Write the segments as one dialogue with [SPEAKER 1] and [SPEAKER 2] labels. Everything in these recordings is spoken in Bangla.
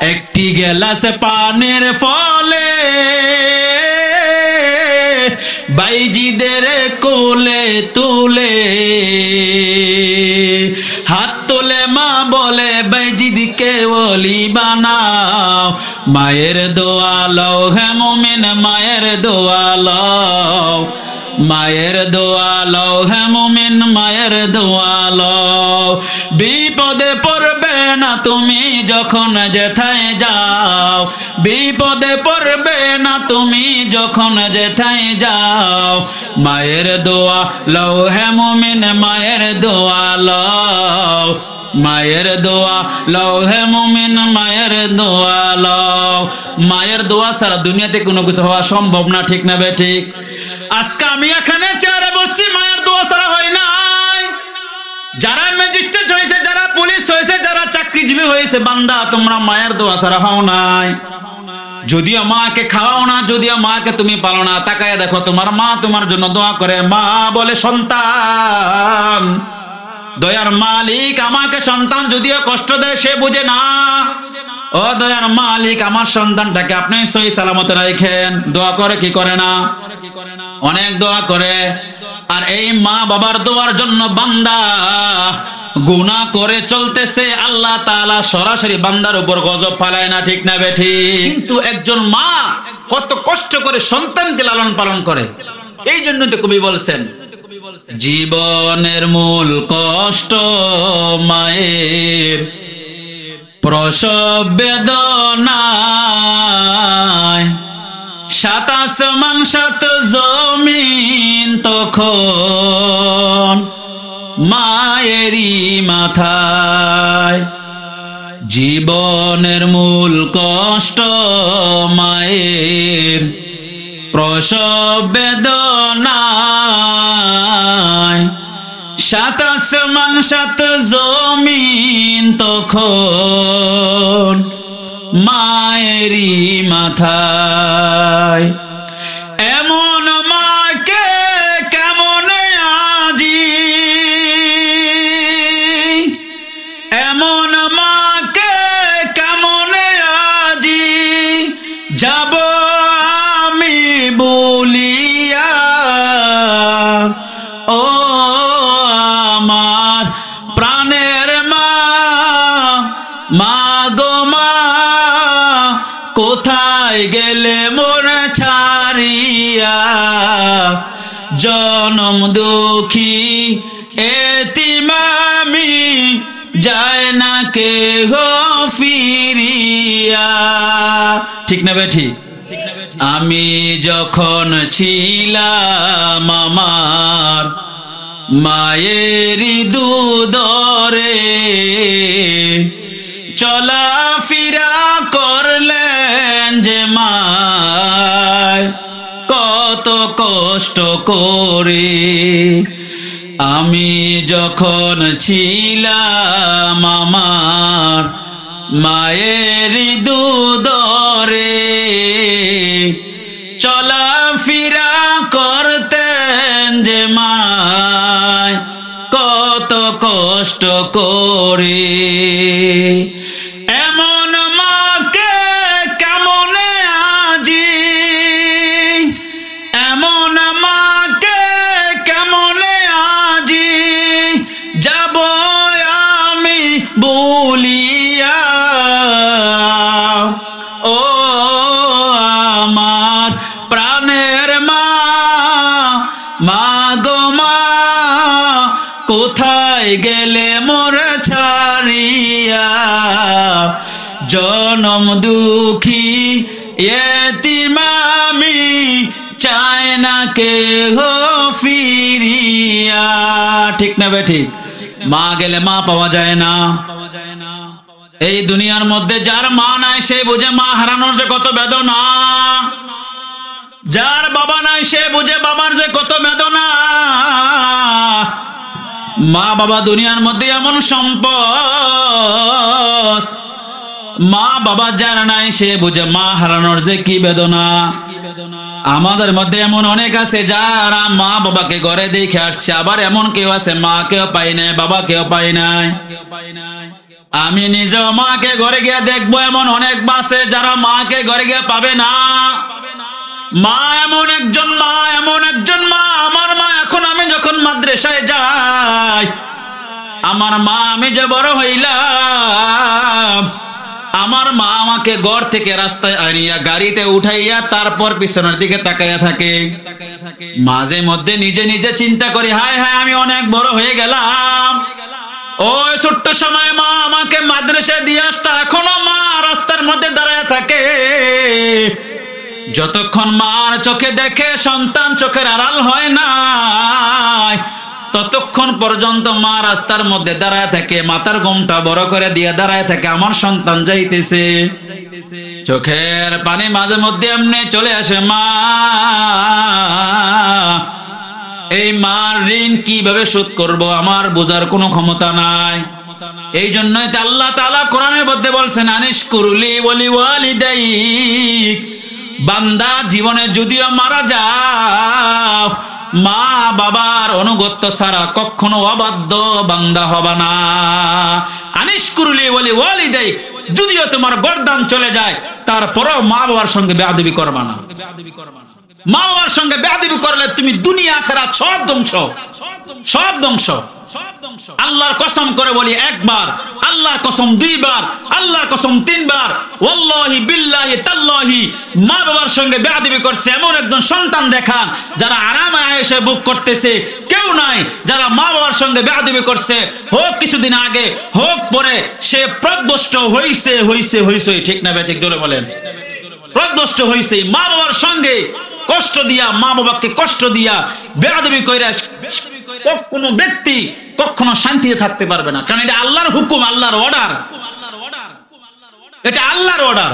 [SPEAKER 1] একটি গেলাস পানির ফলে বাইজিদের কোলে তুলে হাত তোলে মা বলে বাইজিদকে ওলি বানাও মায়ের দোয়া লও হে মুমিন মায়ের দোয়া লও মায়ের দোয়া লও হে মুমিন মায়ের দোয়া লও বিপদে পড়বে না তুমি যখন যেথায় যাও বিপদে পড়বে না তুমি যখন যেথায় যাও মায়ের দোয়া লও হে মুমিন মায়ের দোয়া লও মায়ের দোয়া লও হে মুমিন মায়ের দোয়া লও মায়ের দোয়া ছাড়া দুনিয়াতে কোনো কিছু হওয়া সম্ভব না ঠিক না বেঠিক আজকে আমি এখানে চেয়ারে বসছি মায়ের দোয়া ছাড়া হয় নাই যারা ম্যাজিস্ট্রেট হয়েছে যারা পুলিশ হয়েছে যারা চাকরিজীবী হয়েছে বান্দা তোমরা মায়ের দোয়া ছাড়া হও নাই যদিও মাকে খাওয়াও না যদিও মাকে তুমি পালো না তাকায় দেখো তোমার মা তোমার জন্য দোয়া করে মা বলে সন্তান দয়ার মালিক আমাকে সন্তান যদিও কষ্ট দেয় সে বুঝে না ও দয়ার মালিক আমার সন্তানটাকে আপনি সহি সালামতে রাখেন দোয়া করে কি করে না অনেক দোয়া করে আর এই মা বাবার দোয়ার জন্য বান্দা গুনাহ করে চলতেছে আল্লাহ তাআলা সরাসরি বান্দার উপর গজব ফালায় না ঠিক না বেঠিক কিন্তু একজন মা কত কষ্ট করে সন্তানকে লালন পালন করে এই জন্য তো কবি বলছেন জীবনের মূল কষ্ট মায়ের প্রসব বেদনায় সাত আসমান সাত জমিন তখন মায়েরই মাথায় জীবনের মূল কষ্ট মায়ের প্রসব বেদনায় সাত আসমান সাত জমিন তখন মায়েরই মাথায় এমন মাকে কেমন আজি এমন মাকে কেমন আজি যাব আমি বলিয়া ও আমার প্রাণের মা মা গো মা কোথায় গেলে মোর ছাড়িয়া জনম দুঃখী এতিম আমি যায় না কেহ ফিরিয়া ঠিক না বেঠি আমি যখন ছিলাম আমার মায়েরই দুধরে চলা ফিরা করলেন যে মায় কত কষ্ট করে আমি যখন ছিলাম আমার মায়েরই দুধরে চলা ফিরা করতেন যে মায় কত কষ্ট করে এমন মাকে কেমন আজি এমন মাকে কেমন আজি যাব আমি বলিয়া ও আমার প্রাণের মা মা গো মা কোথায় গেলে মোর ছাড়িয়া জনম দুঃখী এতিম আমি চায় না কেহ ফিরিয়া ঠিক না বেঠিক মা গেলে মা পাওয়া যায় না এই দুনিয়ার মধ্যে যার মা নাই সে বুঝে মা হারানোর যে কত বেদনা যার বাবা নাই সে বুঝে বাবার যে কত বেদনা মা বাবা দুনিয়ার মধ্যে এমন সম্পদ মা বাবা যার নাই সে বুঝে মা হারানোর যে কি বেদনা আমাদের মধ্যে এমন অনেক আছে যারা মা বাবাকে ঘরে দেখে আসছে আবার এমন কেউ আছে মা কেও পাই নাই বাবা কেও পাই নাই আমি নিজেও মাকে ঘরে গিয়ে দেখবো এমন অনেক বাসে যারা মাকে ঘরে গিয়ে পাবে না। মা এমন একজন মা, এমন একজন মা, আমার মা এখন আমি যখন মাদ্রাসায় যাই, আমার মা আমি যে বড় হইলাম, আমার মা আমাকে ঘর থেকে রাস্তায় আনিয়া গাড়িতে উঠাইয়া তারপর পিছনের দিকে তাকাইয়া থাকে। মাঝে মধ্যে নিজে নিজে চিন্তা করি, হায় হায় আমি অনেক বড় হয়ে গেলাম। ওই ছোট্ট সময় মা আমাকে মাদ্রাসায় দিয়ে আসতো, এখনো মা রাস্তার মধ্যে দাঁড়ায় থাকে। যতক্ষণ মার চোখে দেখে সন্তান চোখের আড়াল হয় না, ততক্ষণ পর্যন্ত মা রাস্তার মধ্যে দাঁড়ায় থাকে, মাথার ঘোমটা বড় করে দিয়ে দাঁড়ায় থাকে, আমার সন্তান যাইতেছে। চোখের পানি মাঝে মধ্যে এমনি চলে আসে। মা, এই মার ঋণ কিভাবে শোধ করব আমার বোঝার কোনো ক্ষমতা নাই। এই জন্যই তো আল্লাহ তাআলা কোরআনের মধ্যে বলছেন, আনিশকুরলি ওয়ালি ওয়ালিদাইক, বান্দা জীবনে যদিও মারা যাও, মা বাবার অনুগত্য ছাড়া কখনো অবাধ্য বান্দা হবা না। আনিশকুরলি ওয়ালি ওয়ালিদাইক, যদিও তোমার গর্দান চলে যায় তারপরেও মা বাবার সঙ্গে বেয়াদবি করবা না। মা বাবার সঙ্গে বেয়াদবি করলে তুমি দুনিয়া আখিরাত সব ধ্বংস, সব ধ্বংস। আল্লাহর কসম করে বলি, একবার, আল্লাহর কসম দুইবার, আল্লাহর কসম তিনবার, ওয়াল্লাহি বিল্লাহি তাল্লাহি, মা বাবার সঙ্গে বেয়াদবি করছে এমন একজন সন্তান দেখান যারা আরামে আয়েশে বুক করতেছে। কেউ নাই যারা মা বাবার সঙ্গে বেয়াদবি করছে, হোক কিছুদিন আগে হোক পরে, সে প্রদভষ্ট হইছে হইছে হইছে। ঠিক না বেঠিক জোরে বলেন? প্রদভষ্ট হইছে। মা বাবার সঙ্গে কষ্ট দিয়া, মা বাবাকে কষ্ট দিয়া বেয়াদবি কইরা কোনো ব্যক্তি কখনো শান্তিতে থাকতে পারবে না। কারণ এটা আল্লাহর হুকুম, আল্লাহর অর্ডার, এটা আল্লাহর অর্ডার।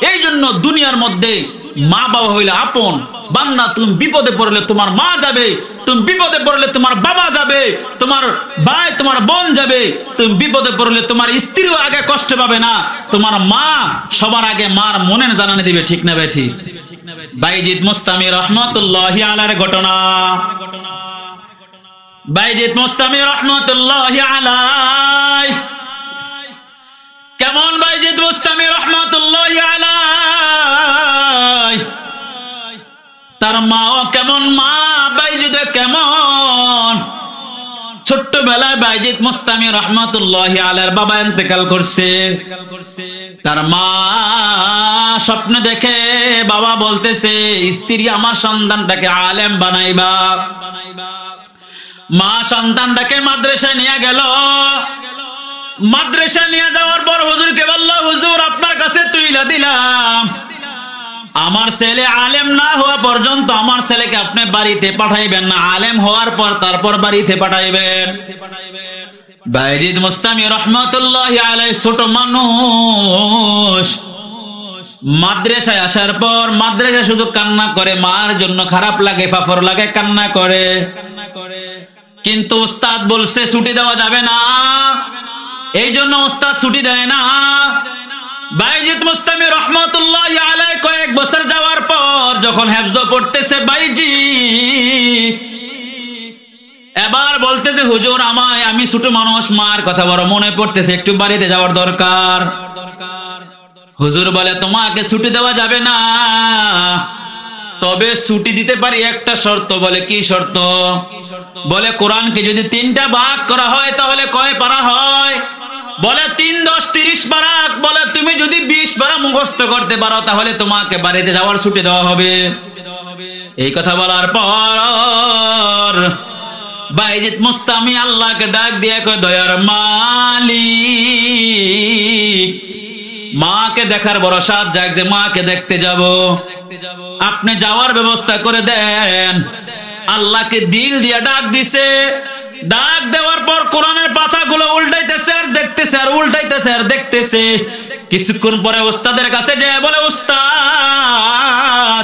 [SPEAKER 1] এই জন্য দুনিয়ার মধ্যে মা বাবা হইলে আপন। বান্দা তুমি বিপদে পড়লে তোমার মা যাবে, তুমি বিপদে পড়লে তোমার বাবা যাবে, তোমার ভাই তোমার বোন যাবে, তুমি বিপদে পড়লে তোমার স্ত্রীও আগে কষ্ট পাবে না, তোমার মা সবার আগে মার মনের জানানি দিবে। ঠিক না বেঠি? বাইজিদ মুস্তামি রহমতুল্লাহি আলাইহির ঘটনা। বাইজিদ মুস্তামি রহমতুল্লাহি আলাইহি, কেমন বাইজিদ মুস্তামি রহমতুল্লাহি আলাইহি, তার মাও কেমন, মা বাইজিদ কেমন। ছোট্টবেলায় বাইজিদ মুস্তামি রহমতুল্লাহি আলাইহির বাবা ইন্তেকাল করছে। তার মা স্বপ্নে দেখে, বাবা বলতেছে স্ত্রী আমার সন্তানটাকে আলেম বানাইবা। মা সন্তানটাকে মাদ্রাসায় নিয়ে গেল। মাদ্রাসায় নিয়ে যাওয়ার পর হুজুরকে বলল, হুজুর আপনার কাছে তুইলা দিলাম, আমার ছেলে আলেম না হওয়া পর্যন্ত আমার ছেলেকে আপনি বাড়িতে পাঠাইবেন না, আলেম হওয়ার পর তারপর বাড়িতে পাঠাইবেন। বাইজিদ মুস্তামি রহমতুল্লাহি আলাইহি ছোট মানুষ, মাদ্রাসায় আসার পর মাদ্রাসায় শুধু কান্না করে, মার জন্য খারাপ লাগে, ফাফর লাগে, কান্না করে। কিন্তু উস্তাদ বলছে ছুটি দেওয়া যাবে না, এই জন্য উস্তাদ ছুটি দেয় না। বাইজিদ মুস্তামি রহমতুল্লাহি আলাইহি কয়েক বছর যাওয়ার পর যখন হেফজ পড়তেছে, বাইজিদ এবার বলতেছে, হুজুর আমি ছোট মানুষ, মার কথা বড় মনে পড়তেছে, একটু বাড়িতে যাওয়ার দরকার। হুজুর বলে, তোমাকে ছুটি দেওয়া যাবে না, তবে ছুটি দিতে পারি একটা শর্ত। বলে, কি শর্ত? বলে, কোরআনকে যদি 3টা ভাগ করা হয় তাহলে কয় পারা হয়? বলে, 3 10 30 পারা। বলে, তুমি যদি 20 পারা মুখস্থ করতে পারো তাহলে তোমাকে বাড়িতে যাওয়ার ছুটি দেওয়া হবে। এই কথা বলার পর বাইজিদ মুস্তামি আল্লাহকে ডাক দিয়ে কয়, দয়ার মালিক, মাকে দেখার ভরসা যাক যে মাকে দেখতে যাব, আপনি যাওয়ার ব্যবস্থা করে দেন। আল্লাহকে দিল দিয়ে ডাক দিছে। ডাক দেওয়ার পর কোরআনের পাতাগুলো উল্টাইতেছে আর দেখতেছে, আর উল্টাইতেছে আর দেখতেছে। কিছুক্ষণ পরে উস্তাদের কাছে যায়, বলে, উস্তাদ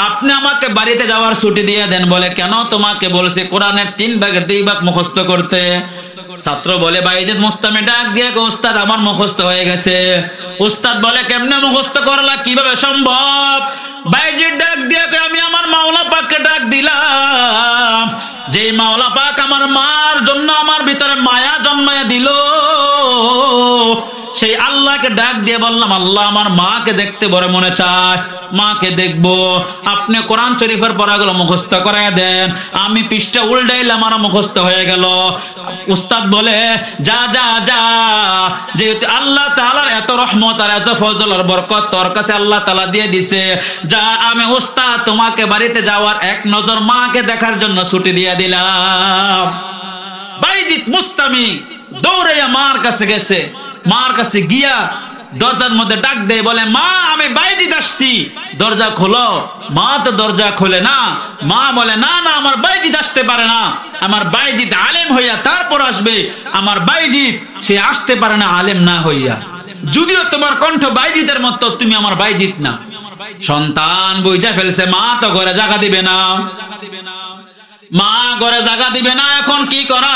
[SPEAKER 1] আপনি আমাকে বাড়িতে যাওয়ার ছুটি দিয়ে দেন। বলে, কেন? তোমাকে বলছে কোরআনের 3 ভাগের 2 ভাগ মুখস্থ করতে। ছাত্র বলে, বাইজিদ মুস্তামি ডাক দিয়ে, উস্তাদ আমার মুখস্থ হয়ে গেছে। উস্তাদ বলে, কেমনে মুখস্থ করলা, কিভাবে সম্ভব? বাইজিদ ডাক দিয়ে, আমি আমার মাওলা পাককে ডাক দিলাম, যেই মাওলা পাক আমার মার জন্য আমার ভিতরে মায়া জন্মায়া দিল, সেই আল্লাহকে ডাক দিয়ে বললাম, আল্লাহ আমার মাকে দেখতে বড় মনে চায়, মাকে দেখবো। আপনি কোরআন শরীফের পড়াগুলো মুখস্থ করায় দেন। আমি পৃষ্ঠা উল্টাইলাম, আমার মুখস্থ হয়ে গেল। উস্তাদ বলে, যা যা যা, যেহেতু আল্লাহ তাআলার এত রহমত আর এত ফজল আর বরকত তোর কাছে আল্লাহ তাআলা দিয়ে দিছে, যা আমি উস্তাদ তোমাকে বাড়িতে যাওয়ার এক নজর মাকে দেখার জন্য ছুটি দিয়ে দিলাম। বাইজিদ মুস্তামি দৌড়াইয়া মার কাছে গেছে। মার কাছে গিয়া দরজার মধ্যে ডাক দেয়, বলে, মা আমি বাইজিদ আসছি, দরজা খোলো। মা তো দরজা খোলে না। মা বলে, না না, আমার বাইজিদ আসতে পারে না, আমার বাইজিদ আলেম হইয়া তারপর আসবে। আমার বাইজিদ সে আসতে পারে না আলেম না হইয়া। যদিও তোমার কণ্ঠ বাইজিদের মতো, তুমি আমার বাইজিদ না। সন্তান বুঝা ফেলছে, মা তো ঘরে জায়গা দিবে না, মা ঘরে জায়গা দিবে না। এখন কি করা?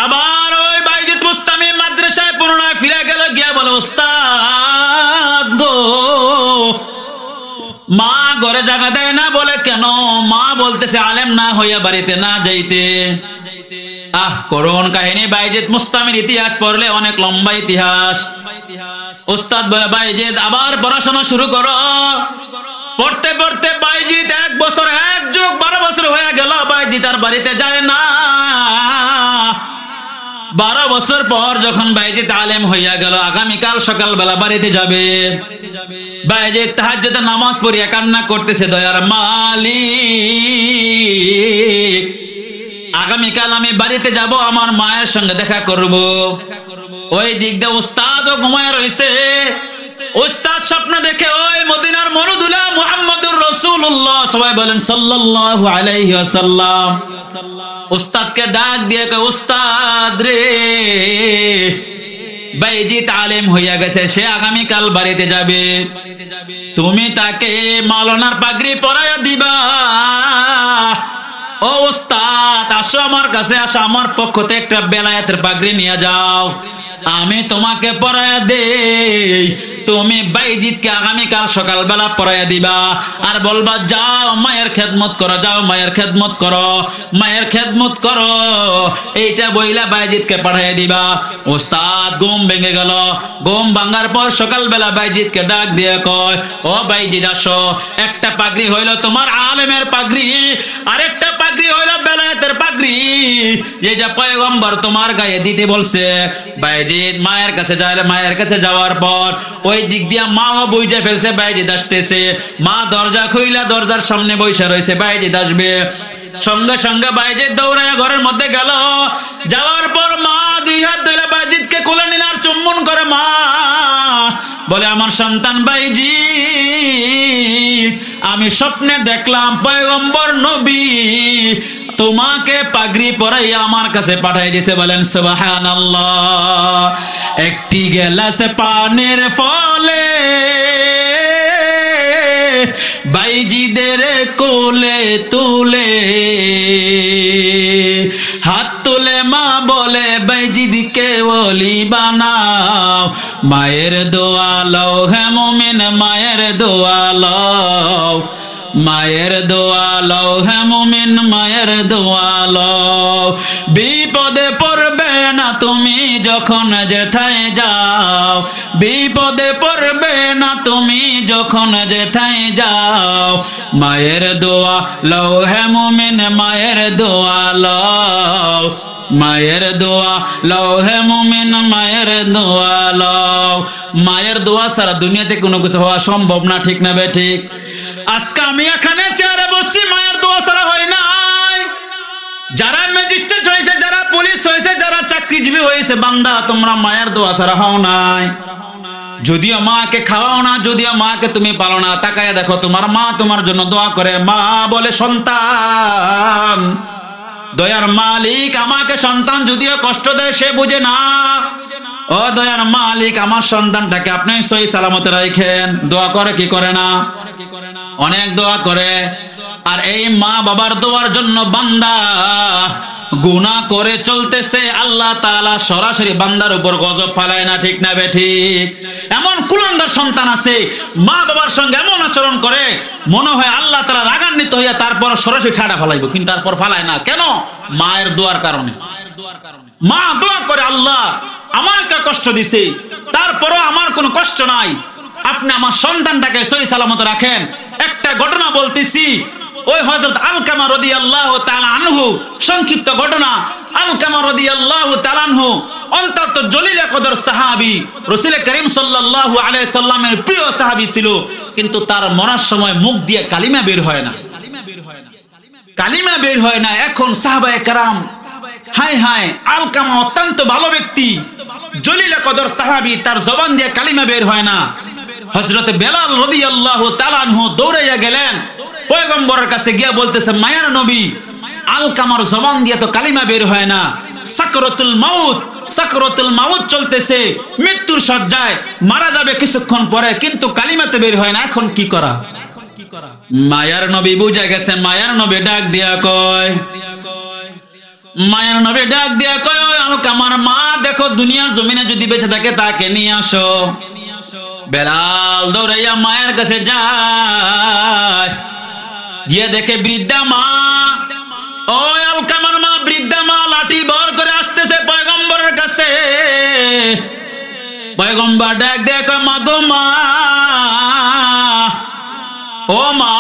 [SPEAKER 1] আবার ওই বাইজিদ মুস্তামি মাদ্রাসায় পুনরায় ফিরে গেল, গিয়া বলে, উস্তাদ গো, মা ঘরে জায়গা দেয় না। বলে, কেন? মা বলতেছে আলেম না হইয়া বাড়িতে না যাইতে। করুণ কাহিনী। বাইজিদ মুস্তামির ইতিহাস পড়লে অনেক লম্বা ইতিহাস। উস্তাদ বলে, বাইজিদ আবার পড়াশোনা শুরু করো। পড়তে পড়তে বাইজিদ 1 বছর 1 যোগ 12 বছর হয়ে গেল। বাইজিদ আর বাড়িতে যায় না। 12 বছর পর যখন বাইজিদ আলেম হইয়া গেল, আগামীকাল সকালবেলা বাড়িতে যাবে। বাইজিদ তাহাজ্জুদের নামাজ পড়িয়া কান্না করতেছে, দয়ার মালিক, আগামীকাল আমি বাড়িতে যাব, আমার মায়ের সঙ্গে দেখা করব। ওই দিক দিয়ে উস্তাদও ঘুমায় রয়েছে। উস্তাদ স্বপ্ন দেখে ওই মদিনার মরুদুলা মুহাম্মদুর রাসূলুল্লাহ, সবাই বলেন সাল্লাল্লাহু আলাইহি ওয়াসাল্লাম, উস্তাদকে ডাক দিয়ে কয়, উস্তাদ রে, বাইজিদ আলেম হইয়া গেছে, সে আগামীকাল বাড়িতে যাবে, তুমি তাকে মাওলানার পাগড়ি পরাইয়া দিবা। ও উস্তাদ, আসো আমার কাছে, আসো, আমার পক্ষ থেকে একটা বেলায়েতের পাগড়ি নিয়ে যাও, আমি তোমাকে পরাইয়া দেই। তুমি বাইজিদকে আগামীকাল সকালবেলা পরাইয়া দিবা আর বলবা, যাও মায়ের খেদমত করো, যাও মায়ের খেদমত করো, মায়ের খেদমত করো। এইটা বইলা বাইজিদকে পাঠাইয়া দিবা। ওস্তাদ ঘুম ভেঙে গেল। ঘুম ভাঙার পর সকালবেলা বাইজিদকে ডাক দিয়ে কয়, ও বাইজিদ আসো, একটা পাগড়ি হইল তোমার আলেমের পাগড়ি, আরেকটা পাগড়ি হইল বেলায়েতের পাগড়ি, যেটা পয়গম্বর তোমার গায়ে দিতে বলছে। বাইজিদ মায়ের কাছে যায়। মায়ের কাছে যাওয়ার পর ওই দিক দিয়া মাও বুঝে ফেলছে বাইজিদ আসতেছে। মা দরজা খুইলা দরজার সামনে বসে রয়েছে, বাইজিদ আসবে। সঙ্গে সঙ্গে বাইজিদ দৌড়াইয়া ঘরের মধ্যে গেল। যাওয়ার পর মা 2 হাত ধরে বাইজিদকে কোলে নিল আর চুম্বন করে। মা বলে, আমার সন্তান বাইজিদ, আমি স্বপ্নে দেখলাম পয়গম্বর নবী তোমাকে পাগড়ি পরাইয়া আমার কাছে পাঠাই দিয়েছে। বলেন সুবহানাল্লাহ। একটি গেলাস পানের ফলে বাইজিদের কোলে তুলে, হাত তুলে মা বলে, বাইজিদকে ওলি বানাও, মায়ের দোয়া লও হে মুমিন, মায়ের দোয়া লও, মায়ের দোয়া লও হে মুমিন, মায়ের দোয়া লও। বিপদে পড়বে না তুমি যখন যেথায় যাও, বিপদে পড়বে না তুমি যখন যেথায় যাও, মায়ের দোয়া লও হে মুমিন, মায়ের দোয়া লও, মায়ের দোয়া লও হে মুমিন, মায়ের দোয়া লও। মায়ের দোয়া ছাড়া দুনিয়াতে কোনো কিছু হওয়া সম্ভব না, ঠিক না বে ঠিক? আজকে আমি এখানে চেয়ারে বসছি, মায়ের দোয়া ছাড়া হয় নাই। যারা ম্যাজিস্ট্রেট হয়েছে, যারা পুলিশ হয়েছে, যারা চাকরিজীবী হয়েছে, বান্দা তোমরা মায়ের দোয়া ছাড়া হও নাই। যদিও মাকে খাওয়াও না, যদিও মাকে তুমি পালো না, তাকায়া দেখো তোমার মা তোমার জন্য দোয়া করে। মা বলে, সন্তান, দয়ার মালিক আমাকে সন্তান যদিও কষ্ট দেয় সে বুঝে না, ও দয়ার মালিক আমার সন্তানটাকে আপনি সহি সালামতে রাখেন। দোয়া করে কি করে না? অনেক দোয়া করে। আর এই মা বাবার দোয়ার জন্য বান্দা গুনাহ করে চলতেছে, আল্লাহ তাআলা সরাসরি বান্দার উপর গজব ফালায় না, ঠিক না বে ঠিক? এমন কুলাঙ্গার সন্তান আছে, মা বাবার সঙ্গে এমন আচরণ করে মনে হয় আল্লাহ তাআলা রাগান্বিত হইয়া তারপর সরাসরি ঠাডা ফালাইব, কিন্তু তারপর ফালায় না। কেন? মায়ের দোয়ার কারণে। মা দোয়া করে, আল্লাহ আমাকে কষ্ট দিছে, তারপরও আমার কোনো কষ্ট নাই, আপনি আমার সন্তানটাকে সহি সালামত রাখেন। একটা ঘটনা বলতেছি, ওই হযরত আলকামা রাদিয়াল্লাহু তাআলা আনহু, সংক্ষিপ্ত ঘটনা। আলকামা রাদিয়াল্লাহু তাআলা আনহু অন্তত জলিলে কদর সাহাবী, রাসূল করিম সাল্লাল্লাহু আলাইহি সাল্লামের প্রিয় সাহাবী ছিল, কিন্তু তার মরার সময় মুখ দিয়ে কালিমা বের হয় না, কালিমা বের হয় না। এখন সাহাবায়ে কেরাম, হায় হায়, আলকামা অত্যন্ত ভালো ব্যক্তি, জলিলে কদর সাহাবী, তার জবান দিয়ে কালিমা বের হয় না। হযরত বেলাল রাদিয়াল্লাহু তাআলা আনহু দৌড়াইয়া গেলেন পয়গম্বরের কাছে, গিয়া বলতেছে, মায়ার নবী, আলকামার জবান দিয়ে তো কালিমা বের হয় না, সাকরাতুল মাউত, সাকরাতুল মাউত চলতেছে, মৃত্যুর শয্যায়, মারা যাবে কিছুক্ষণ পরে, কিন্তু কালিমা তো বের হয় না, এখন কি করা? মায়ার নবী বুঝে গেছে। মায়ার নবী ডাক দিয়া কয়, মায়ার নবী ডাক দিয়া কয়, আলকামার মা দেখো, দুনিয়ার জমিনে যদি বেঁচে থাকে তাকে নিয়ে আসো। বেলাল দৌড়াইয়া মায়ের কাছে যায়, গিয়ে দেখে বৃদ্ধা মা, ওই আলকামার মা, বৃদ্ধা মা লাঠি বর করে আসতেছে পয়গম্বরের কাছে। পয়গম্বর ডাক দিয়ে কয়, মা গো মা, ও মা,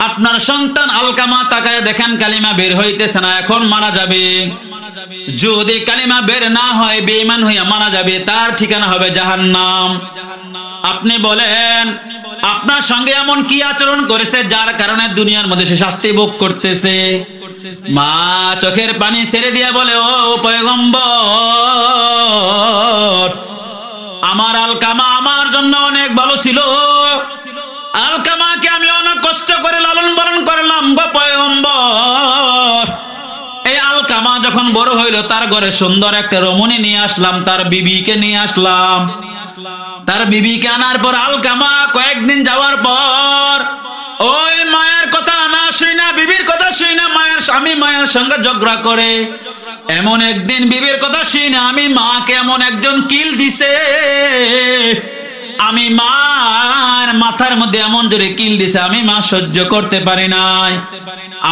[SPEAKER 1] আপনার সন্তান আলকামা, তাকায় দেখেন কালিমা বের হইতেছে না, এখন মারা যাবে। যদি কালিমা বের না হয়, বেঈমান হইয়া মারা যাবে, তার ঠিকানা হবে জাহান্নাম। আপনি বলেন, আপনার সঙ্গে এমন কি আচরণ করেছে যার কারণে দুনিয়ার মধ্যে সে শাস্তি ভোগ করতেছে? মা চোখের পানি ছেড়ে দিয়ে বলে, ও পয়গম্বর, আমার আলকামা আমার জন্য অনেক ভালো ছিল, আলকামাকে আমি অনেক কষ্ট করে লালন পালন করলাম গো পয়গম্বর। এই আলকামা যখন বড় হইল, তার ঘরে সুন্দর একটা রমণী নিয়ে আসলাম, তার বিবিকে নিয়ে আসলাম। তার বিবিকে আনার পর আলকামা কয়েকদিন যাওয়ার পর ওই মায়ের কথা না শুই না, বিবির কথা শুই না, মায়ের স্বামী মায়ের সঙ্গে ঝগড়া করে। এমন একদিন বিবির কথা শুই না, আমি মাকে এমন একজন কিল দিছে, আমি মার মাথার মধ্যে এমন জোরে কিল দিছে, আমি মা সহ্য করতে পারি নাই,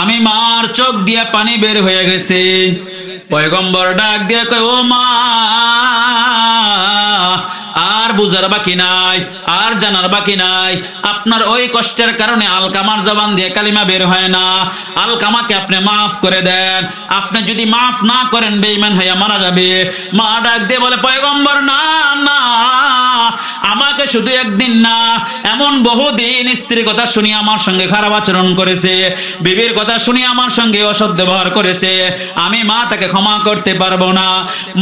[SPEAKER 1] আমি মার চোখ দিয়ে পানি বের হয়ে গেছে। পয়গম্বর ডাক দিয়ে কয়, ও মা, আর বুঝার বাকি নাই, আর জানার বাকি নাই, আপনার ওই কষ্টের কারণে আলকামার জবান দিয়ে কালিমা বের হয় না, আলকামাকে আপনি মাফ করে দেন। আপনি যদি মাফ না করেন, বেঈমান হইয়া মারা যাবে। মা ডাক দিয়ে বলে, পয়গম্বর, না না, আমাকে শুধু একদিন না, এমন বহুদিন স্ত্রীর কথা শুনি আমার সঙ্গে খারাপ আচরণ করেছে, বিবির কথা শুনি আমার সঙ্গে অসৎ ব্যবহার করেছে, আমি মা তাকে ক্ষমা করতে পারবো না।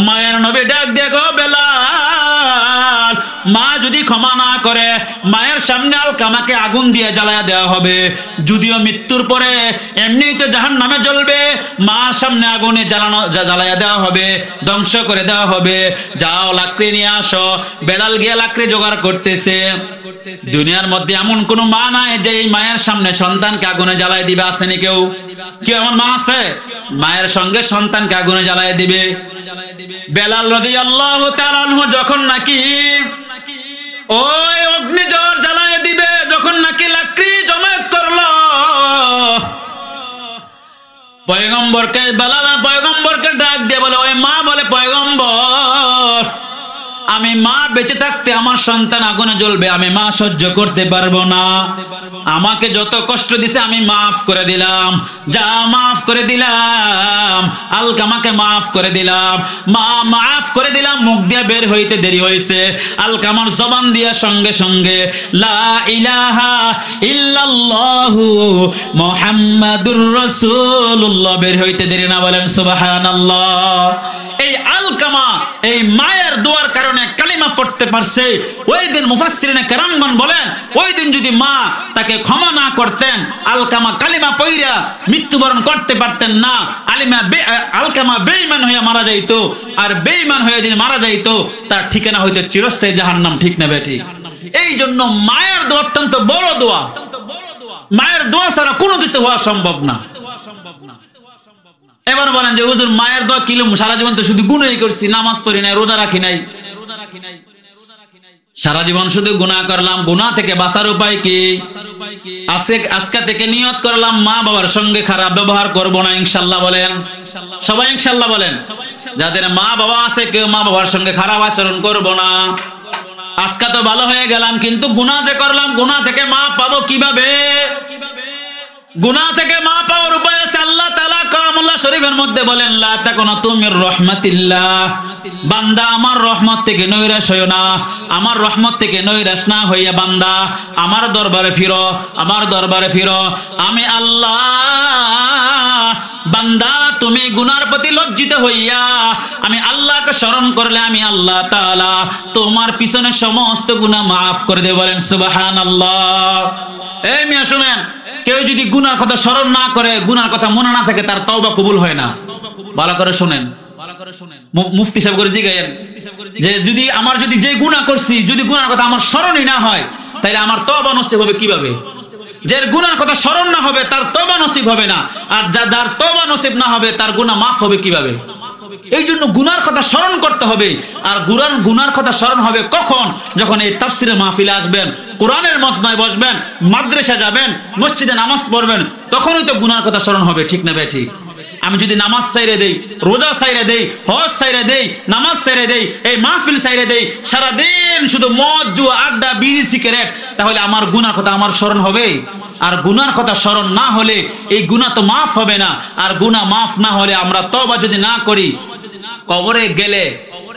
[SPEAKER 1] মায়ের নবী ডাক দিয়ে গো বেলাল, মা যদি ক্ষমা না করে, মায়ের সামনে আলকামাকে আগুন দিয়ে জ্বালায়া দেওয়া হবে, যদিও মৃত্যুর পরে এমনিই তো জাহান্নামে জ্বলবে, মার সামনে আগুনে জ্বালায়া দেওয়া হবে, ধ্বংস করে দেওয়া হবে। যাও লাকড়ি নিয়ে আসো। বেলাল গিয়ে লাকড়ি জোগাড় করতেছে। দুনিয়ার মধ্যে এমন কোন মা নাই যে এই মায়ের সামনে সন্তানকে আগুনে জ্বালায় দিবে? আসেনি কেউ? কি এমন মা আছে মায়ের সঙ্গে সন্তানকে আগুনে জ্বালায় দিবে? বেলাল রাদিয়াল্লাহু তাআলা আনহু যখন নাকি ওই অগ্নিজর জ্বালায় দিবে, যখন নাকি লাকড়ি জমায়েত করলো, পয়গম্বরকে বেলাল পয়গম্বরকে ডাক দিয়ে বলে, ওই মা বলে, পয়গম্বর, আমি মা বেঁচে থাকতে আমার সন্তান আগুনে জ্বলবে, আমি মা সহ্য করতে পারবো না, আমাকে যত কষ্ট দিছে আমি মাফ করে দিলাম, যা মাফ করে দিলাম, আলকামাকে মাফ করে দিলাম, মা মাফ করে দিলাম। মুখ দিয়ে বের হইতে দেরি হয়েছে, আলকামার জবান দিয়া সঙ্গে সঙ্গে লা ইলাহা ইল্লাল্লাহু মুহাম্মাদুর রাসূলুল্লাহ বের হইতে দেরি না, বলেন সুবহানাল্লাহ। এই আলকামা এই মায়ের দোয়ার কারণে কালিমা পড়তে পারছে। ওই দিন মুফাসসিরিনে কেরামগণ বলেন, ওই দিন যদি মা তাকে ক্ষমা না করতেন, আলকামা কালিমা পড়িয়া মৃত্যুবরণ করতে পারতেন না। আলকামা বেঈমান হয়ে মারা যাইতো, আর বেঈমান হয়ে যদি মারা যাইতো, তার ঠিকানা হইতো চিরস্থায়ী জাহান্নাম। ঠিক না বেটি? এই জন্য মায়ের দোয়া অত্যন্ত বড় দোয়া। মায়ের দোয়া ছাড়া কোনো কিছু হওয়া সম্ভব না। এবার বলেন যে হুজুর মায়ের দোয়া কিলুম, সারা জীবন তো শুধু গুনাহই করছি, নামাজ পড়ি নাই, রোজা রাখি নাই, সারা জীবন শুধু গুনাহ করলাম, গুনাহ থেকে বাঁচার উপায় কি? আজকে থেকে নিয়ত করলাম মা বাবার সঙ্গে খারাপ ব্যবহার করব না ইনশাআল্লাহ বলেন, সবাই ইনশাআল্লাহ বলেন। যাদের মা বাবা আছে কেউ মা বাবার সঙ্গে খারাপ আচরণ করব না। আজকে তো ভালো হয়ে গেলাম, কিন্তু গুনাহ যে করলাম, গুনাহ থেকে মা পাবো কিভাবে? গুনাহ থেকে মা পাওয়ার উপায় আছে। আল্লাহ তাআলা কালামুল্লাহ শরীফের মধ্যে বলেন, লা তাকুনাতু মির রাহমাতিল্লাহ, বান্দা আমার রহমত থেকে নৈরাশ হইও না, আমার রহমত থেকে নৈরাশ না হইয়া বান্দা আমার দরবারে ফিরো, আমার দরবারে ফিরো। আমি আল্লাহ, বান্দা তুমি গুনার প্রতি লজ্জিত হইয়া আমি আল্লাহকে স্মরণ করলে আমি আল্লাহ তাআলা তোমার পিছনে সমস্ত গুনাহ মাফ করে দেব। বলেন সুবহানাল্লাহ। এই মিয়া শুনেন, কেউ যদি গুনার কথা স্মরণ না করে, গুনার কথা মনে না থাকে, তার তওবা কবুল হয় না। ভালো করে শুনেন, মুফতি সাহেব করে জিজ্ঞাসা যে যদি আমার যদি যে গুনাহ করছি, যদি গুনার কথা আমার স্মরণই না হয়, তাহলে আমার তওবা নসিব হবে কিভাবে? যার গুনার কথা স্মরণ না হবে তার তওবা নসিব হবে না, আর যার তওবা নসিব না হবে তার গুনাহ মাফ হবে কিভাবে? এই জন্য গুনার কথা স্মরণ করতে হবে। আর গুনার কথা স্মরণ হবে কখন? যখন এই তাফসিরের মাহফিলে আসবেন, কোরআনের মজমায় বসবেন, মাদ্রাসা যাবেন, মসজিদে নামাজ পড়বেন, তখনই তো গুনার কথা স্মরণ হবে। ঠিক না ভাই? ঠিক। আমি যদি নামাজ ছাইরে দেই, রোজা ছাইরে দেই, হজ ছাইরে দেই, নামাজ ছাইরে দেই, এই মাহফিল ছাইরে দেই, সারা দিন শুধু মদ, জুয়া, আড্ডা, বিড়ি, সিগারেট, তাহলে আমার গুনার কথা আমার স্মরণ হবে? আর গুনার কথা স্মরণ না হলে এই গুনাহ তো মাফ হবে না। আর গুনাহ মাফ না হলে আমরা তওবা যদি না করি, কবরে গেলে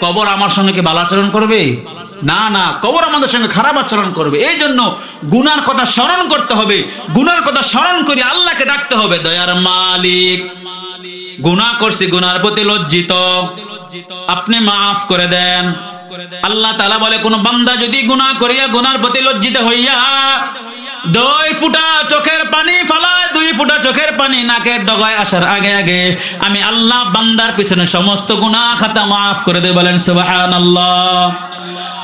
[SPEAKER 1] কবর আমার সঙ্গে কি ভালো আচরণ করবে? না না, কবর আমাদের সঙ্গে খারাপ আচরণ করবে। এই জন্য গুনার কথা স্মরণ করতে হবে। গুনার কথা স্মরণ করে আল্লাহকে ডাকতে হবে, দয়ার মালিক গুনাহ করছি, গুনার প্রতি লজ্জিত, আপনি মাফ করে দেন। আল্লাহ তাআলা বলে, কোন বান্দা যদি গুনাহ করিয়া গুনার প্রতি লজ্জিত হইয়া 2 ফোঁটা চোখের পানি ফালায়, 2 ফোঁটা চোখের পানি নাকের ডগায় আসার আগে আগে আমি আল্লাহ বান্দার পিছনে সমস্ত গুনাহ খাতা মাফ করে দেব। বলেন সুবহানাল্লাহ।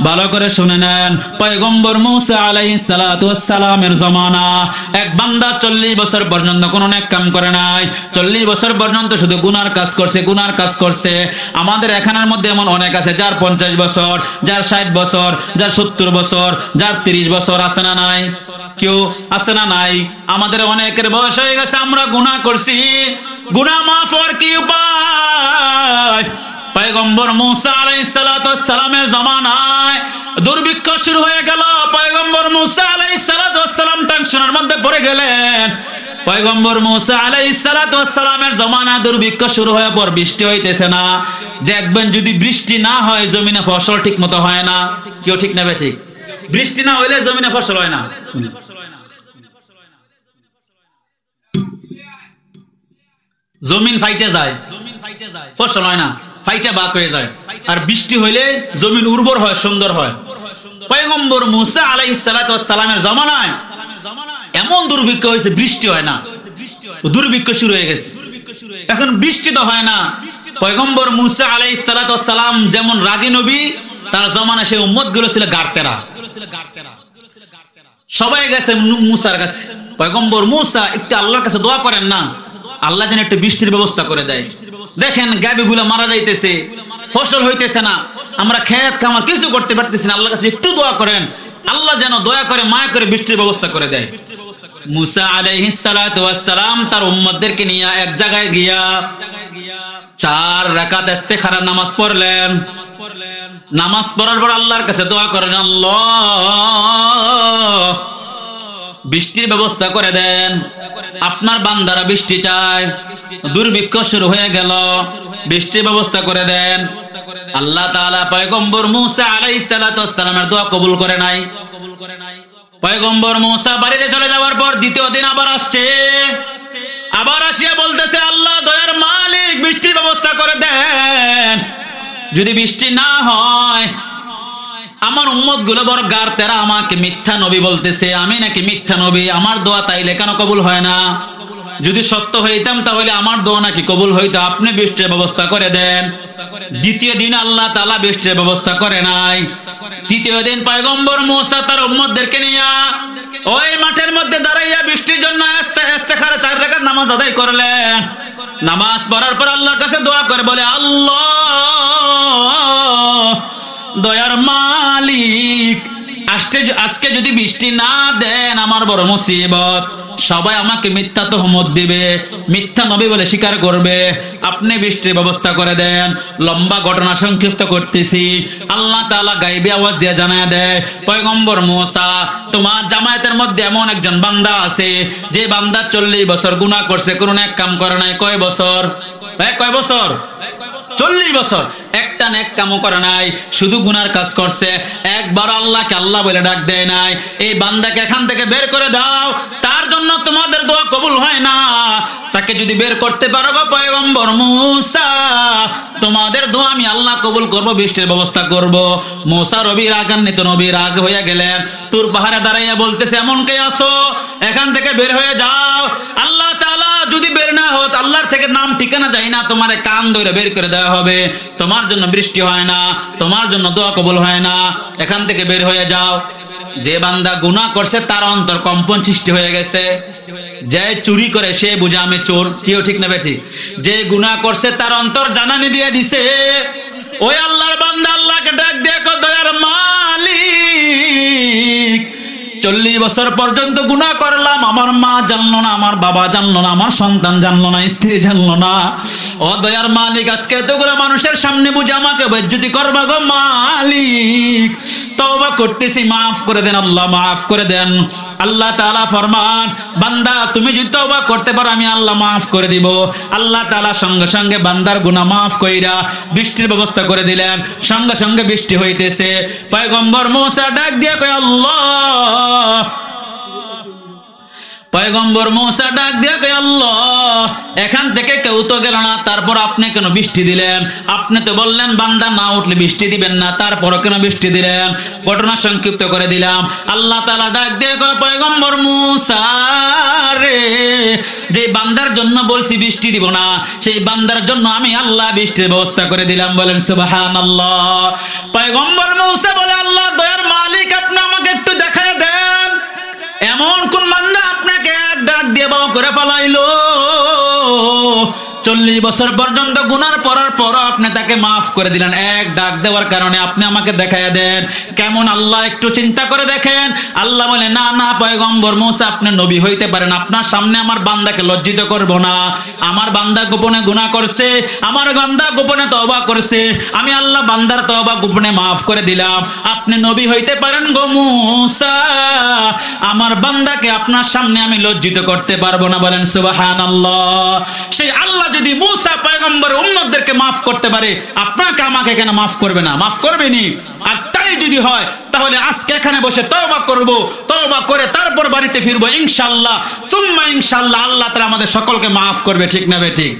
[SPEAKER 1] ভালো করে শুনে নেন, পয়গম্বর মূসা আলাইহিস সালাতু ওয়াস সালামের জমানা এক বান্দা 40 বছর পর্যন্ত কোনো নেক কাম করে নাই। 40 বছর পর্যন্ত শুধু গুনার কাজ করছে, গুনার কাজ করছে। আমাদের এখানের মধ্যে এমন অনেক আছে যার 50 বছর, যার 60 বছর, যার 70 বছর, যার 30 বছর, আছে না নাই? কেউ আছে না নাই? আমাদের অনেকের বয়স হয়ে গেছে, আমরা গুনাহ করছি। গুনাহ মাফ হওয়ার কি উপায়? পয়গম্বর মূসা আলাইহিস সালাতু ওয়াস সালামের জামানায় দুর্ভিক্ষ শুরু হয়ে গেল। পয়গম্বর মূসা আলাইহিস সালাতু ওয়াস সালাম টেনশনের মধ্যে পড়ে গেলেন। পয়গম্বর মূসা আলাইহিস সালাতু ওয়াস সালামের জামানায় দুর্ভিক্ষ শুরু হওয়ার পর বৃষ্টি হইতেছে না। দেখবেন যদি বৃষ্টি না হয় জমিনে ফসল ঠিকমতো হয় না। কেউ ঠিক নেবে? ঠিক। বৃষ্টি না হইলে জমিনে ফসল হয় না। জমিন ফাইটে যায়, ফসল হয় না, ফাইটে বাক হয়ে যায়। আর বৃষ্টি হইলে জমিন উর্বর হয়, সুন্দর হয়। পয়গম্বর মূসা আলাইহিস সালাতু ওয়াস সালামের জামানায় এমন দুর্ভিক্ষ হয়েছে, বৃষ্টি হয় না, দুর্ভিক্ষ শুরু হয়ে গেছে। এখন বৃষ্টি তো হয় না। পয়গম্বর মূসা আলাইহিস সালাতু ওয়াস সালাম যেমন রাগী নবী, তার জামানায় সেই উম্মত গুলো ছিল গারতেরা। সবাই গেছে মূসার কাছে, পয়গম্বর মূসা একটু আল্লাহর কাছে দোয়া করেন না, আল্লাহ যেন একটু বৃষ্টির ব্যবস্থা করে দেয়। দেখেন গাবিগুলো মারা যাইতেছে, ফসল হইতেছে না, আমরা খেত খামার কিছু করতে পারতেছি না, আল্লাহর কাছে একটু দোয়া করেন, আল্লাহ যেন দয়া করে মায়া করে বৃষ্টির ব্যবস্থা করে দেয়। মূসা আলাইহিস সালাতু ওয়াস সালাম তার উম্মতদেরকে নিয়ে এক জায়গায় গিয়া 4 রাকাত ইস্তেখারা নামাজ পড়লেন। নামাজ পড়ার পর আল্লাহর কাছে দোয়া করেন, আল্লাহ বৃষ্টির ব্যবস্থা করে দেন, আপনার বান্দারা বৃষ্টি চায়, দুর্ভিক্ষ শুরু হয়ে গেল, বৃষ্টির ব্যবস্থা করে দেন। আল্লাহ তাআলা পয়গম্বর মূসা আলাইহিস সালাতু ওয়াস সালামের দোয়া কবুল করে নাই। পয়গম্বর মূসা বাড়িতে চলে যাওয়ার পর দ্বিতীয় দিন আবার আসছে, আবার আসিয়া বলতেছে, আল্লাহ দয়ার মালিক বৃষ্টির ব্যবস্থা করে দেন। যদি বৃষ্টি না হয় আমার উম্মত গুলো বড় গারতেরা আমাকে মিথ্যা নবী বলতেছে, আমি নাকি মিথ্যা নবী, আমার দোয়া তাইলে কেন কবুল হয় না? যদি সত্য হইতাম তাহলে আমার দোয়া নাকি কবুল হইতো, আপনি বৃষ্টির ব্যবস্থা করে দেন। দ্বিতীয় দিন আল্লাহ তাআলা বৃষ্টির ব্যবস্থা করে নাই। তৃতীয় দিন পয়গম্বর মূসা তার উম্মতদেরকে নিয়ে ওই মাঠের মধ্যে দাঁড়াইয়া বৃষ্টির জন্য ইস্তেখারা 4 রাকাত নামাজ আদায় করলেন। নামাজ পড়ার পর আল্লাহর কাছে দোয়া করে বলে, আল্লাহ দয়ার মালিক আজকে যদি বৃষ্টি না দেন আমার বড় মুসিবত, সবাই আমাকে মিথ্যা তহমত দিবে, মিথ্যা নবী বলে স্বীকার করবে। আপনি বৃষ্টির ব্যবস্থা করে দেন। লম্বা ঘটনা সংক্ষিপ্ত করতেছি। আল্লাহ তাআলা গায়বী আওয়াজ দিয়ে জানায় দেয়, পয়গম্বর মূসা, তোমার জামায়াতের মধ্যে এমন একজন বান্দা আছে যে বান্দা 40 বছর গুনাহ করছে, কোনো নেক কাম করে নাই। কয় বছর? কয় বছর? 40 বছর। একটা নেক কামও করে নাই, শুধু গুনার কাজ করছে। একবার আল্লাহকে আল্লাহ বলে ডাক দেয় নাই। এই বান্দাকে এখান থেকে বের করে দাও, তার জন্য তোমাদের দোয়া কবুল হয় না। তাকে যদি বের করতে পারো গো পয়গম্বর মূসা, তোমাদের দোয়া আমি আল্লাহ কবুল করব, বৃষ্টির ব্যবস্থা করব। মূসা রবি রাগান্বিত নবী রাগ হয়ে গেলেন। তুর পাহাড়ে দাঁড়াইয়া বলতেছে, এমন কে আসো, এখান থেকে বের হয়ে যাও। আল্লাহ তাআলা যদি বের না হত, আল্লাহর থেকে নাম ঠিকানা যায় না, তোমারে কান ধরে বের করে দেওয়া হবে। তোমার জন্য বৃষ্টি হয় না, তোমার জন্য দোয়া কবুল হয় না, এখান থেকে বের হয়ে যাও। যে বান্দা গুনাহ করছে তার অন্তর কম্পন সৃষ্টি হয়ে গেছে। যে চুরি করে সে বুঝে আমি চোর, কেউ ঠিক না বেঠিক? যে গুনাহ করছে তার অন্তর জানানি দিয়ে দিছে। ওই আল্লাহর বান্দা আল্লাহকে ডাক দিয়ে কয়, দয়ার মালিক, 40 বছর পর্যন্ত গুনাহ করলাম, আমার মা জানলো না, আমার বাবা জানলো না, আমার সন্তান জানলো না, স্ত্রী জানলো না। ও দয়ার মালিক, আজকে এতগুলো মানুষের সামনে বুঝে আমাকে বেজ্জতি করবা গো মালিক। তওবা করতেছি, মাফ করে দেন আল্লাহ, মাফ করে দেন। আল্লাহ তাআলা ফরমান, বান্দা তুমি যদি তওবা করতে পারো আমি আল্লাহ মাফ করে দিব। আল্লাহ তাআলা সঙ্গে সঙ্গে বান্দার গুনাহ মাফ কইরা বৃষ্টির ব্যবস্থা করে দিলেন। সঙ্গে সঙ্গে বৃষ্টি হইতেছে। পয়গম্বর মূসা ডাক দিয়ে কয়, আল্লাহ, পয়গম্বর মূসা ডাক দিয়ে কয়, আল্লাহ, এখান থেকে কেউ তো গেল না, তারপর আপনি কেন বৃষ্টি দিলেন? আপনি তো বললেন বান্দা না উঠলে বৃষ্টি দিবেন না, তারপর কেন বৃষ্টি দিলেন? ঘটনা সংক্ষিপ্ত করে দিলাম। আল্লাহ তাআলা ডাক দিয়ে কয়, পয়গম্বর মূসা রে, যে বান্দার জন্য বলছি বৃষ্টি দিব না, সেই বান্দার জন্য আমি আল্লাহ বৃষ্টির ব্যবস্থা করে দিলাম। বলেন সুবহানাল্লাহ। পয়গম্বর মূসা বলে, আল্লাহ দয়ার মালিক, আপনি আমাকে একটু দেখায় দেন, এমন কোন বান্দা আপনাকে এক ডাক দিয়ে বাবা করে ফেলাইলো? 40 বছর পর্যন্ত গুনার পরার পর আপনি তাকে মাফ করে দিলেন এক ডাক দেওয়ার কারণে। আপনি আমাকে দেখায় দেন কেমন আল্লাহ, একটু চিন্তা করে দেখেন। আল্লাহ বলে, না না পয়গম্বর মূসা, আপনি নবী হইতে পারেন, আপনার সামনে আমার বান্দাকে লজ্জিত করব না। আমার বান্দা গোপনে গুনাহ করছে, আমার বান্দা গোপনে তওবা করছে, আমি আল্লাহ বান্দার তওবা গোপনে মাফ করে দিলাম। আপনি নবী হইতে পারেন গো মূসা, আমার বান্দাকে আপনার সামনে আমি লজ্জিত করতে পারবো না। বলেন সুবহানাল্লাহ। সেই আল্লাহ যদি মূসা পয়গম্বর উম্মতদেরকে মাফ করতে পারে, আপনাকে আমাকে কেন মাফ করবে না? মাফ করবেনি। আর তাই যদি হয় তাহলে আজকে এখানে বসে তওবা করব, তওবা করে তারপর বাড়িতে ফিরবো ইনশাআল্লাহ। তুম্মা ইনশাআল্লাহ আল্লাহ তাআলা আমাদের সকলকে মাফ করবে। ঠিক না বেঠিক?